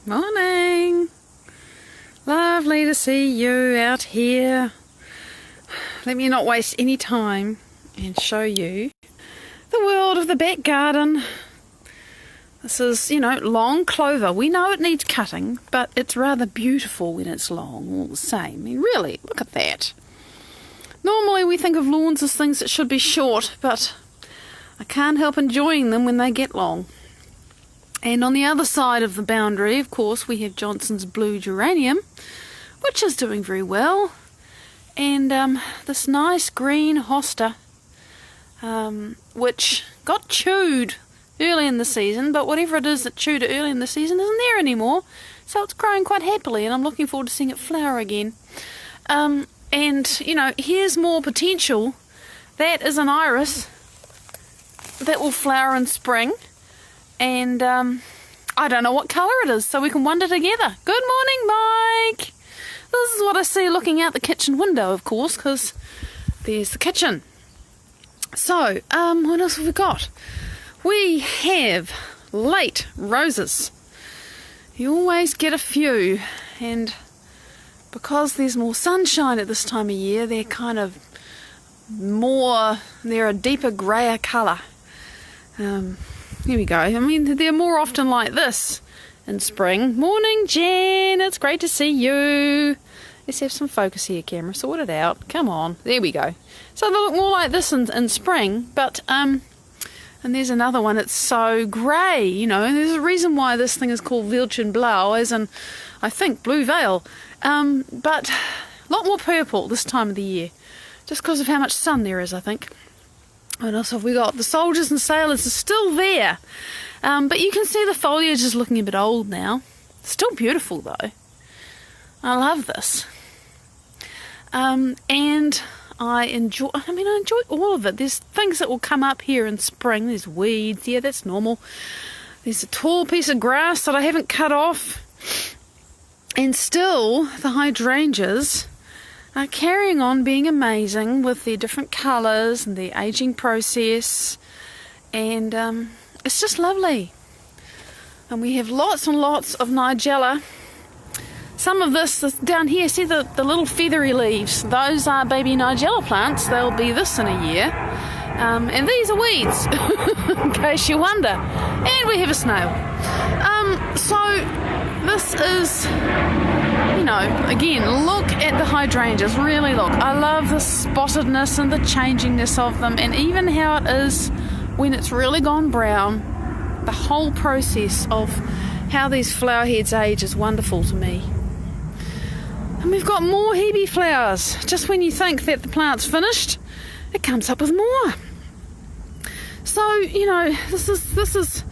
Morning. Lovely to see you out here. Let me not waste any time and show you the world of the back garden. This is, long clover. We know it needs cutting, but it's rather beautiful when it's long all the same. I mean, really, look at that. Normally we think of lawns as things that should be short, but I can't help enjoying them when they get long. And on the other side of the boundary, of course, we have Johnson's blue geranium, which is doing very well. And this nice green hosta, which got chewed early in the season, but whatever it is that chewed it early in the season isn't there anymore. So it's growing quite happily, and I'm looking forward to seeing it flower again. And, here's more potential. That is an iris that will flower in spring. And I don't know what colour it is, so we can wonder together. Good morning, Mike. This is what I see looking out the kitchen window, of course, because there's the kitchen. So, what else have we got? We have late roses. You always get a few, and because there's more sunshine at this time of year, they're they're a deeper greyer colour. Here we go. I mean, they're more often like this in spring. Morning, Jen. It's great to see you. Let's have some focus here, camera. Sort it out. Come on. There we go. So they look more like this in spring, but and there's another one. It's so grey, and there's a reason why this thing is called Veilchenblau, as in, I think, blue veil. But a lot more purple this time of the year, just because of how much sun there is, I think. What else have we got? The soldiers and sailors are still there, but you can see the foliage is looking a bit old now. Still beautiful though. I love this, and I enjoy all of it. There's things that will come up here in spring. There's weeds, yeah, that's normal. There's a tall piece of grass that I haven't cut off, and still the hydrangeas are carrying on being amazing with their different colours and their ageing process, and it's just lovely. And we have lots and lots of Nigella. Some of this down here, see the little feathery leaves? Those are baby Nigella plants. They'll be this in a year. And these are weeds, in case you wonder. And we have a snail. So this is, again, look at the hydrangeas, really look. I love the spottedness and the changingness of them, and even how it is when it's really gone brown. The whole process of how these flower heads age is wonderful to me. And we've got more hebe flowers. Just when you think that the plant's finished, it comes up with more. So, this is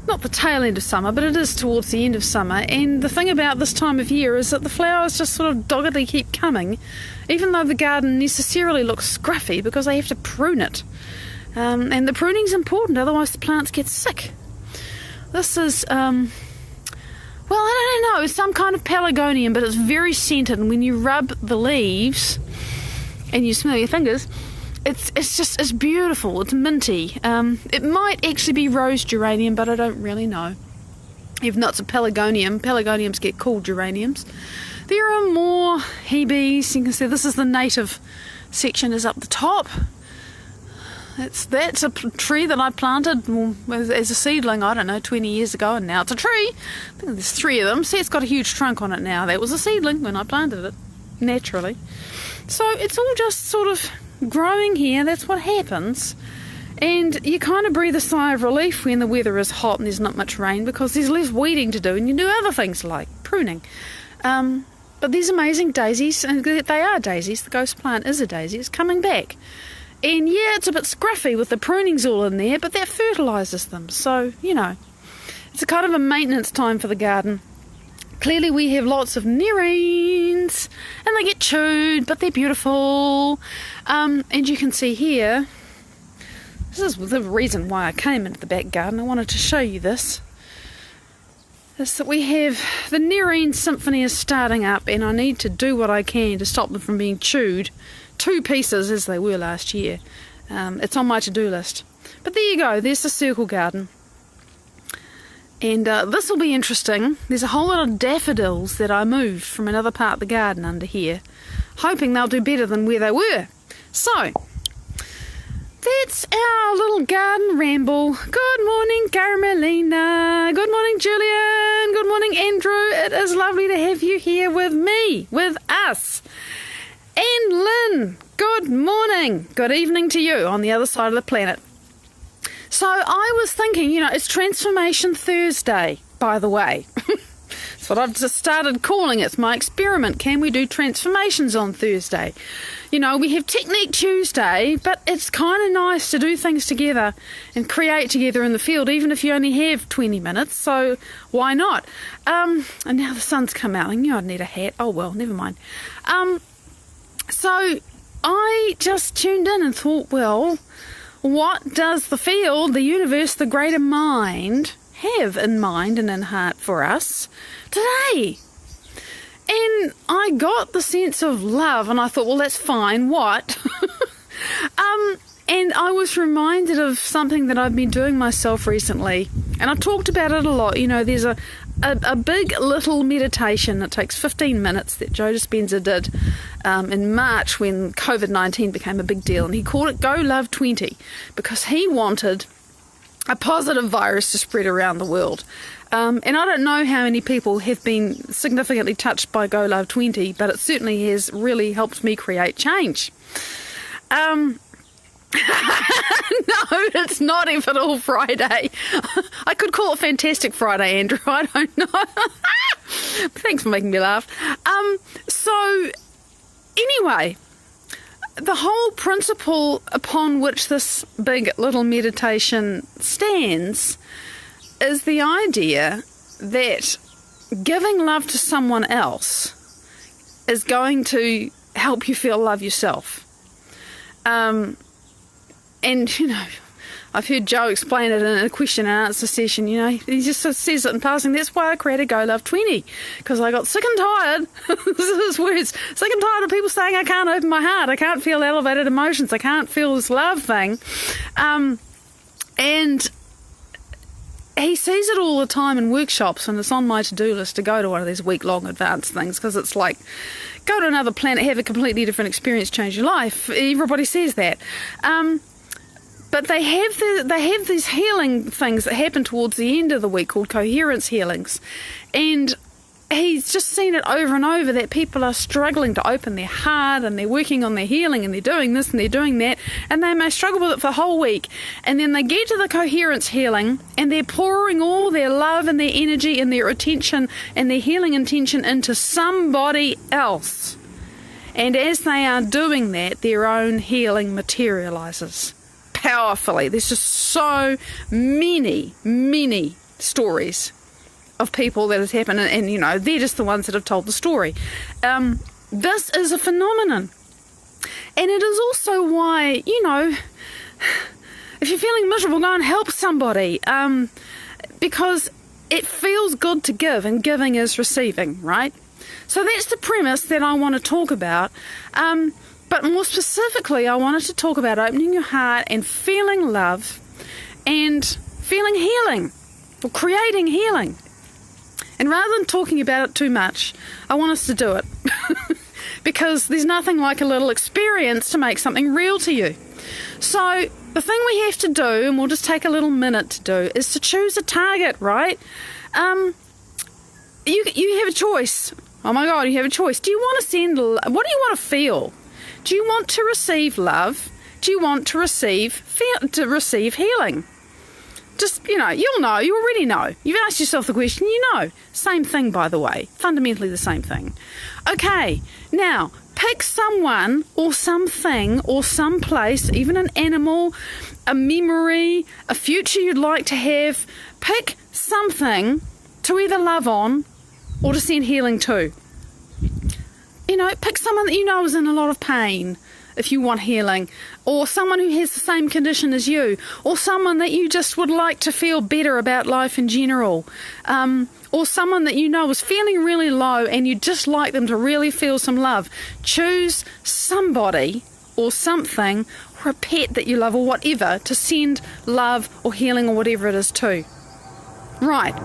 not the tail end of summer, but it is towards the end of summer. And the thing about this time of year is that the flowers just sort of doggedly keep coming, even though the garden necessarily looks scruffy because they have to prune it. And the pruning's important, otherwise the plants get sick. This is, I don't know, it's some kind of pelargonium, but it's very scented, and when you rub the leaves and you smell your fingers, it's beautiful. It's minty. It might actually be rose geranium, but I don't really know. If not, it's a pelargonium. Pelargoniums get called geraniums. There are more hebes. You can see this is the native section is up the top. That's a tree that I planted as a seedling, 20 years ago, and now it's a tree. I think there's 3 of them. See, it's got a huge trunk on it now. That was a seedling when I planted it, naturally. So it's all just sort of growing here. That's what happens. And you kind of breathe a sigh of relief when the weather is hot and there's not much rain, because there's less weeding to do and you do other things like pruning. But these amazing daisies, and they are daisies, the ghost plant is a daisy, it's coming back. And yeah, it's a bit scruffy with the prunings all in there, but that fertilises them. So, it's a kind of a maintenance time for the garden. Clearly we have lots of nerines, and they get chewed, but they're beautiful. And you can see here, this is the reason why I came into the back garden. I wanted to show you this. Is that we have the nerine symphony is starting up, and I need to do what I can to stop them from being chewed. 2 pieces as they were last year. It's on my to-do list. But there you go, there's the circle garden. And this will be interesting. There's a whole lot of daffodils that I moved from another part of the garden under here, hoping they'll do better than where they were. So, that's our little garden ramble. Good morning, Carmelina. Good morning, Julian. Good morning, Andrew. It is lovely to have you here with me, with us. And Lynn, good morning. Good evening to you on the other side of the planet. So I was thinking, it's Transformation Thursday, by the way. That's what I've just started calling it. It's my experiment. Can we do transformations on Thursday? We have Technique Tuesday, but it's kind of nice to do things together and create together in the field, even if you only have 20 minutes. So why not? And now the sun's come out. I knew I'd need a hat. Oh, well, never mind. So I just tuned in and thought, well, what does the field, the universe, the greater mind have in mind and in heart for us today? And I got the sense of love, and I thought, well, that's fine. What? And I was reminded of something that I've been doing myself recently, and I've talked about it a lot. There's a big little meditation that takes 15 minutes that Joe Dispenza did in March when COVID-19 became a big deal, and he called it Go Love 20 because he wanted a positive virus to spread around the world. And I don't know how many people have been significantly touched by Go Love 20, but it certainly has really helped me create change. No, it's not even all Friday. I could call it Fantastic Friday, Andrew. I don't know. Thanks for making me laugh. So, anyway, the whole principle upon which this big little meditation stands is the idea that giving love to someone else is going to help you feel love yourself. And, I've heard Joe explain it in a question and answer session, he just sort of says it in passing. That's why I created Go Love 20, because I got sick and tired, this is his words, sick and tired of people saying I can't open my heart, I can't feel elevated emotions, I can't feel this love thing. And he sees it all the time in workshops, and it's on my to-do list to go to one of these week-long advanced things, because it's like, go to another planet, have a completely different experience, change your life. Everybody says that. But they have these healing things that happen towards the end of the week called coherence healings. And he's just seen it over and over that people are struggling to open their heart, and they're working on their healing, and they're doing this and they're doing that, and they may struggle with it for the whole week. And then they get to the coherence healing, and they're pouring all their love and their energy and their attention and their healing intention into somebody else. And as they are doing that, their own healing materializes powerfully. There's just so many stories of people that has happened, and they're just the ones that have told the story. This is a phenomenon, and it is also why, if you're feeling miserable, go and help somebody, because it feels good to give, and giving is receiving, right? So that's the premise that I want to talk about. But more specifically, I wanted to talk about opening your heart and feeling love and feeling healing, or creating healing. And rather than talking about it too much, I want us to do it. Because there's nothing like a little experience to make something real to you. So the thing we have to do, and we'll just take a little minute to do, is to choose a target, right? You have a choice. Oh my God, you have a choice. Do you want to what do you want to feel? Do you want to receive love? Do you want to receive healing? Just, you'll know. You already know. You've asked yourself the question, you know. Same thing, by the way. Fundamentally the same thing. Okay, now, pick someone or something or some place, even an animal, a memory, a future you'd like to have. Pick something to either love on or to send healing to. Pick someone that you know is in a lot of pain if you want healing, or someone who has the same condition as you, or someone that you just would like to feel better about life in general, or someone that you know is feeling really low and you'd just like them to really feel some love. Choose somebody or something, or a pet that you love or whatever, to send love or healing or whatever it is to. Right.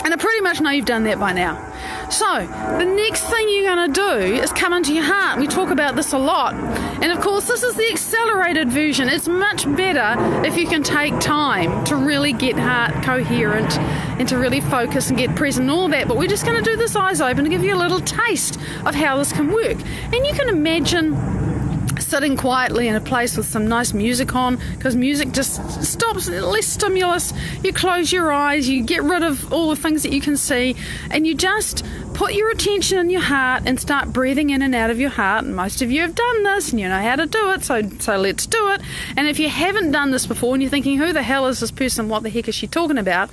And I pretty much know you've done that by now. So, the next thing you're going to do is come into your heart. We talk about this a lot. And of course, this is the accelerated version. It's much better if you can take time to really get heart coherent and to really focus and get present and all that. But we're just going to do this eyes open to give you a little taste of how this can work. And you can imagine sitting quietly in a place with some nice music on, because music just stops, less stimulus. You close your eyes, you get rid of all the things that you can see, and you just put your attention in your heart and start breathing in and out of your heart. And most of you have done this and you know how to do it, so let's do it. And if you haven't done this before and you're thinking, who the hell is this person, what the heck is she talking about,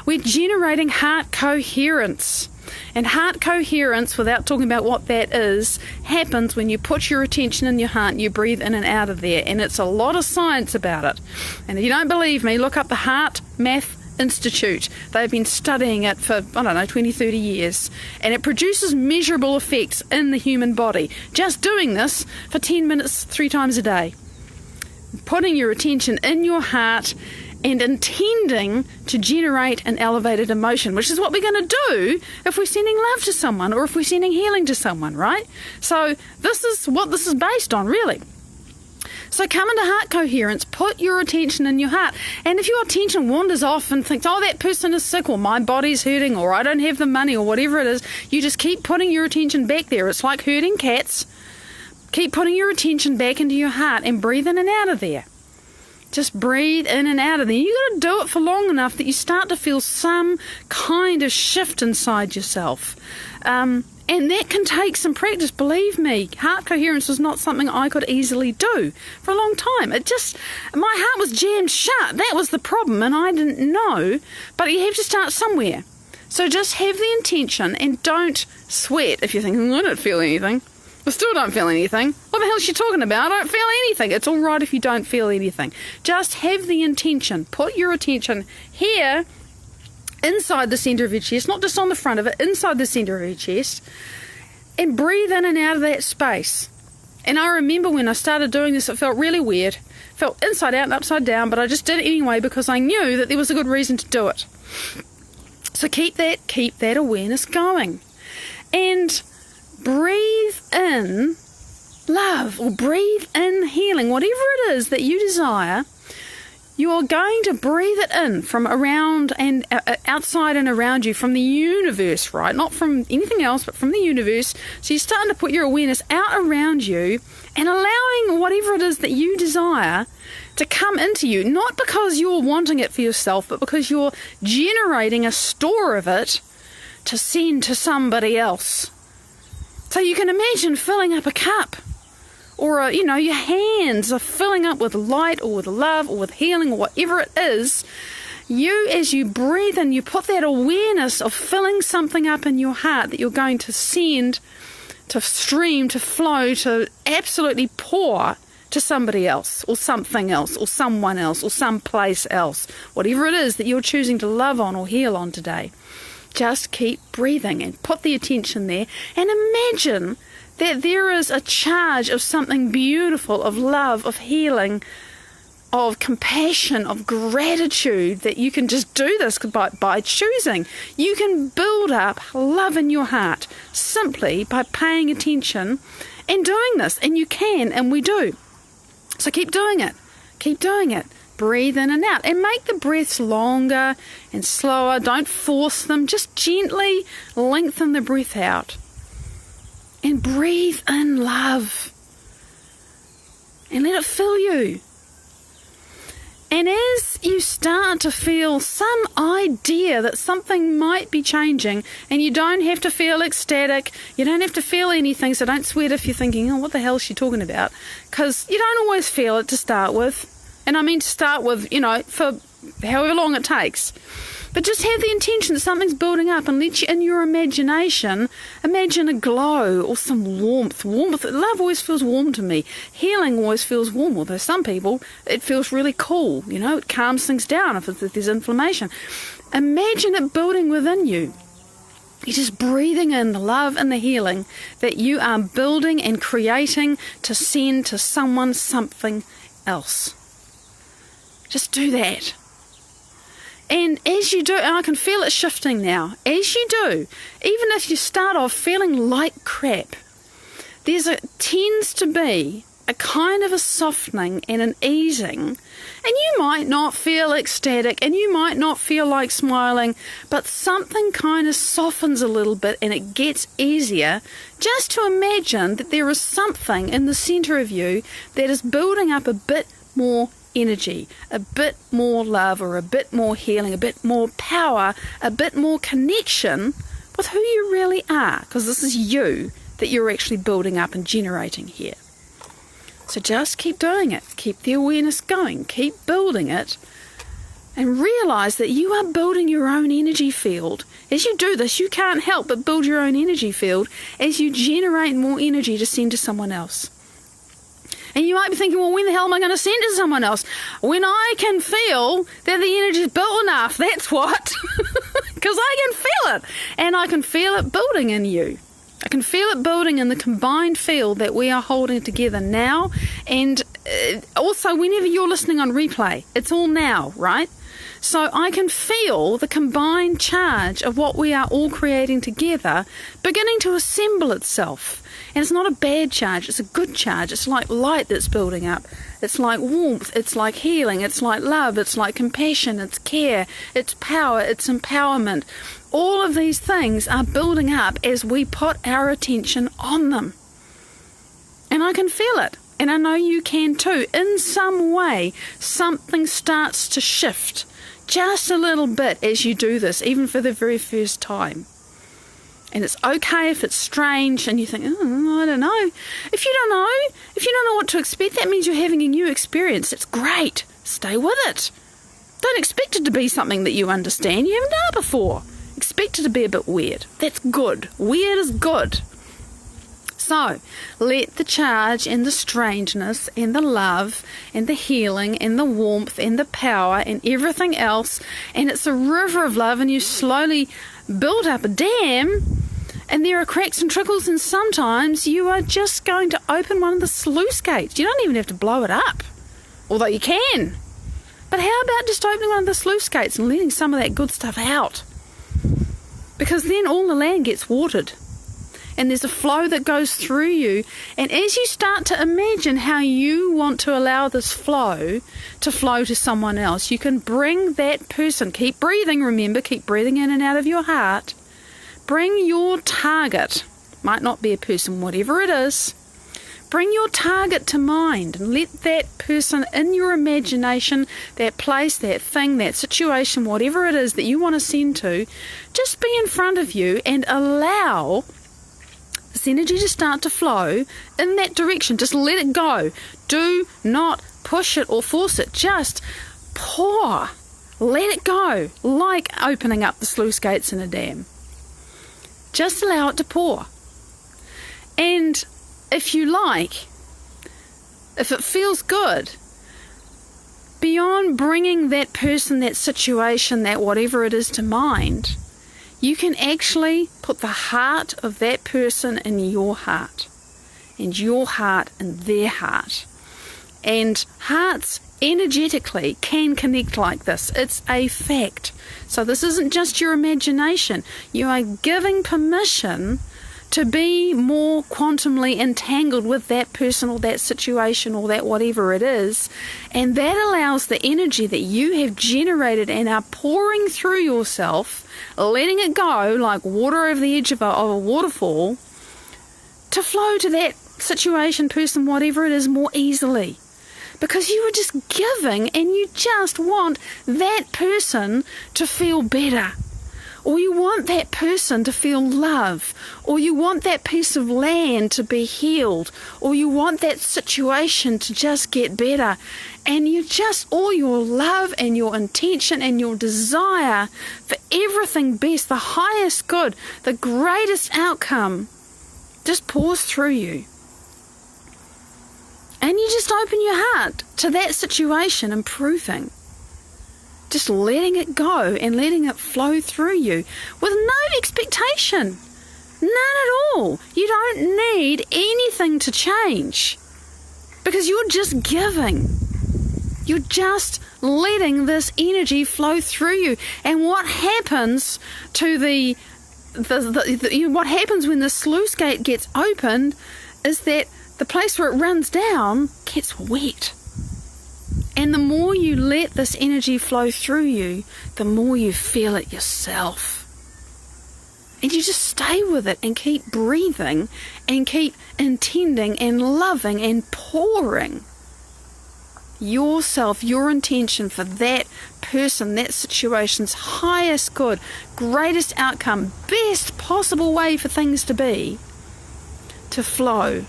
we're generating heart coherence. And heart coherence, without talking about what that is, happens when you put your attention in your heart and you breathe in and out of there. And it's a lot of science about it. And if you don't believe me, look up the Heart Math Institute. They've been studying it for, 20, 30 years. And it produces measurable effects in the human body. Just doing this for 10 minutes 3 times a day. Putting your attention in your heart and intending to generate an elevated emotion, which is what we're going to do if we're sending love to someone or if we're sending healing to someone, right? So this is what this is based on, really. So come into heart coherence, put your attention in your heart. And if your attention wanders off and thinks, oh, that person is sick, or my body's hurting, or I don't have the money, or whatever it is, you just keep putting your attention back there. It's like herding cats. Keep putting your attention back into your heart and breathe in and out of there. Just breathe in and out of there. You've got to do it for long enough that you start to feel some kind of shift inside yourself. And that can take some practice, believe me. Heart coherence was not something I could easily do for a long time. My heart was jammed shut. That was the problem, and I didn't know. But you have to start somewhere. So just have the intention and don't sweat if you're thinking, I don't feel anything. I still don't feel anything. What the hell is she talking about? I don't feel anything. It's all right if you don't feel anything. Just have the intention. Put your attention here, inside the centre of your chest, not just on the front of it, inside the centre of your chest, and breathe in and out of that space. And I remember when I started doing this, it felt really weird. It felt inside out and upside down, but I just did it anyway because I knew that there was a good reason to do it. So keep that awareness going. And breathe in love, or breathe in healing, whatever it is that you desire. You are going to breathe it in from around and outside and around you, from the universe, right? Not from anything else, but from the universe. So you're starting to put your awareness out around you and allowing whatever it is that you desire to come into you, not because you're wanting it for yourself, but because you're generating a store of it to send to somebody else. So you can imagine filling up a cup, or your hands are filling up with light or with love or with healing or whatever it is. You, as you breathe in, you put that awareness of filling something up in your heart that you're going to send, to stream, to flow, to absolutely pour to somebody else or something else or someone else or someplace else, whatever it is that you're choosing to love on or heal on today. Just keep breathing and put the attention there, and imagine that there is a charge of something beautiful, of love, of healing, of compassion, of gratitude, that you can just do this by choosing. You can build up love in your heart simply by paying attention and doing this, and you can, and we do. So keep doing it. Keep doing it. Breathe in and out, and make the breaths longer and slower. Don't force them. Just gently lengthen the breath out. And breathe in love. And let it fill you. And as you start to feel some idea that something might be changing, and you don't have to feel ecstatic, you don't have to feel anything, so don't sweat if you're thinking, oh, what the hell is she talking about? Because you don't always feel it to start with. And I mean to start with, for however long it takes. But just have the intention that something's building up, and let you, in your imagination, imagine a glow or some warmth. Love always feels warm to me. Healing always feels warm, although some people, it feels really cool. It calms things down if there's inflammation. Imagine it building within you. You're just breathing in the love and the healing that you are building and creating to send to someone, something else. Just do that. And as you do, and I can feel it shifting now, as you do, even if you start off feeling like crap, tends to be a kind of a softening and an easing, and you might not feel ecstatic and you might not feel like smiling, but something kind of softens a little bit and it gets easier just to imagine that there is something in the center of you that is building up a bit more energy, a bit more love, or a bit more healing, a bit more power, a bit more connection with who you really are, because this is you that you're actually building up and generating here. So just keep doing it. Keep the awareness going. Keep building it. And realize that you are building your own energy field. As you do this, you can't help but build your own energy field as you generate more energy to send to someone else. And you might be thinking, well, when the hell am I going to send to someone else? When I can feel that the energy is built enough, that's what. Because I can feel it. And I can feel it building in you. I can feel it building in the combined field that we are holding together now, and also whenever you're listening on replay, it's all now, right? So I can feel the combined charge of what we are all creating together beginning to assemble itself. And it's not a bad charge, it's a good charge. It's like light that's building up. It's like warmth, it's like healing, it's like love, it's like compassion, it's care, it's power, it's empowerment. All of these things are building up as we put our attention on them. And I can feel it. And I know you can too. In some way, something starts to shift just a little bit as you do this, even for the very first time. And it's okay if it's strange and you think, I don't know. If you don't know what to expect, that means you're having a new experience. It's great. Stay with it. Don't expect it to be something that you understand. You haven't done it before. Expect it to be a bit weird. That's good. Weird is good. So, let the charge and the strangeness and the love and the healing and the warmth and the power and everything else, and it's a river of love, and you slowly build up a dam, and there are cracks and trickles, and sometimes you are just going to open one of the sluice gates. You don't even have to blow it up, although you can. But how about just opening one of the sluice gates and letting some of that good stuff out? Because then all the land gets watered. And there's a flow that goes through you. And as you start to imagine how you want to allow this flow to someone else, you can bring that person. Keep breathing, remember, keep breathing in and out of your heart. Bring your target. Might not be a person, whatever it is. Bring your target to mind and let that person in your imagination, that place, that thing, that situation, whatever it is that you want to send to, just be in front of you and allow this energy to start to flow in that direction. Just let it go. Do not push it or force it. Just pour. Let it go, like opening up the sluice gates in a dam. Just allow it to pour. And if you like, if it feels good, beyond bringing that person, that situation, that whatever it is to mind, you can actually put the heart of that person in your heart, and your heart in their heart. And hearts energetically can connect like this. It's a fact. So this isn't just your imagination. You are giving permission to be more quantumly entangled with that person or that situation or that whatever it is. And that allows the energy that you have generated and are pouring through yourself, letting it go like water over the edge of a waterfall, to flow to that situation, person, whatever it is, more easily. Because you are just giving and you just want that person to feel better. Or you want that person to feel love, or you want that piece of land to be healed, or you want that situation to just get better. And you just, all your love and your intention and your desire for everything best, the highest good, the greatest outcome, just pours through you. And you just open your heart to that situation improving. Just letting it go and letting it flow through you with no expectation. None at all. You don't need anything to change because you're just giving. You're just letting this energy flow through you. And what happens to what happens when the sluice gate gets opened is that the place where it runs down gets wet. And the more you let this energy flow through you, the more you feel it yourself. And you just stay with it and keep breathing and keep intending and loving and pouring yourself, your intention for that person, that situation's highest good, greatest outcome, best possible way for things to be, to flow.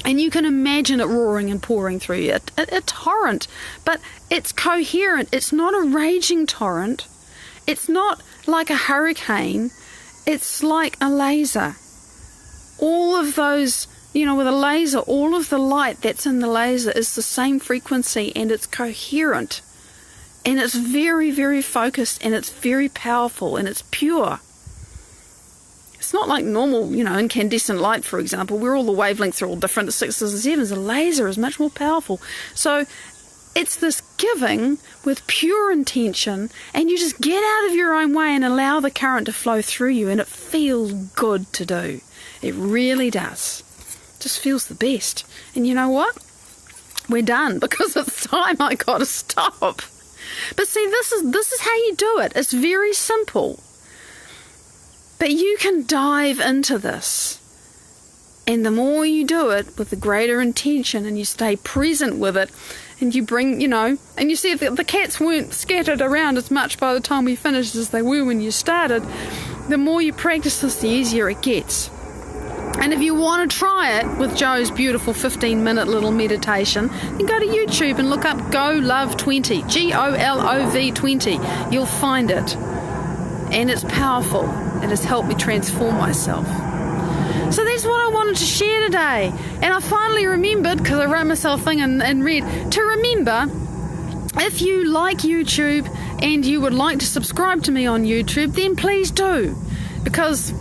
And you can imagine it roaring and pouring through you, a torrent, but it's coherent. It's not a raging torrent. It's not like a hurricane. It's like a laser. All of those, with a laser, all of the light that's in the laser is the same frequency, and it's coherent. And it's very, very focused, and it's very powerful, and it's pure. It's not like normal, incandescent light, for example, where all the wavelengths are all different, the 6s and 7s. A laser is much more powerful. So it's this giving with pure intention, and you just get out of your own way and allow the current to flow through you, and it feels good to do. It really does. It just feels the best. And you know what? We're done, because it's time I got to stop. But see, this is how you do it. It's very simple. But you can dive into this. And the more you do it with the greater intention, and you stay present with it, and you bring, and you see the cats weren't scattered around as much by the time we finished as they were when you started, the more you practice this, the easier it gets. And if you want to try it with Joe's beautiful 15-minute little meditation, then go to YouTube and look up GoLove20, GOLOV20. You'll find it. And it's powerful. It has helped me transform myself. So that's what I wanted to share today. And I finally remembered, because I wrote myself a thing and read, to remember, if you like YouTube and you would like to subscribe to me on YouTube, then please do. Because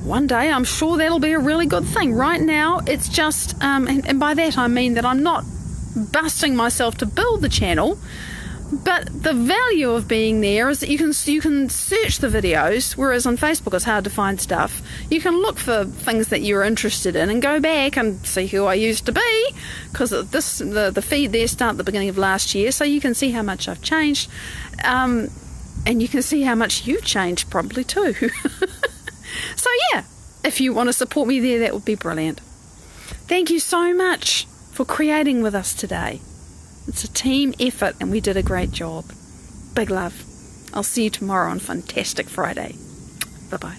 one day I'm sure that'll be a really good thing. Right now it's just, and by that I mean that I'm not busting myself to build the channel, but the value of being there is that you can search the videos, whereas on Facebook it's hard to find stuff. You can look for things that you're interested in and go back and see who I used to be, because the feed there started at the beginning of last year, so you can see how much I've changed, and you can see how much you've changed probably too. So yeah, if you want to support me there, that would be brilliant. Thank you so much for creating with us today. It's a team effort, and we did a great job. Big love. I'll see you tomorrow on Fantastic Friday. Bye-bye.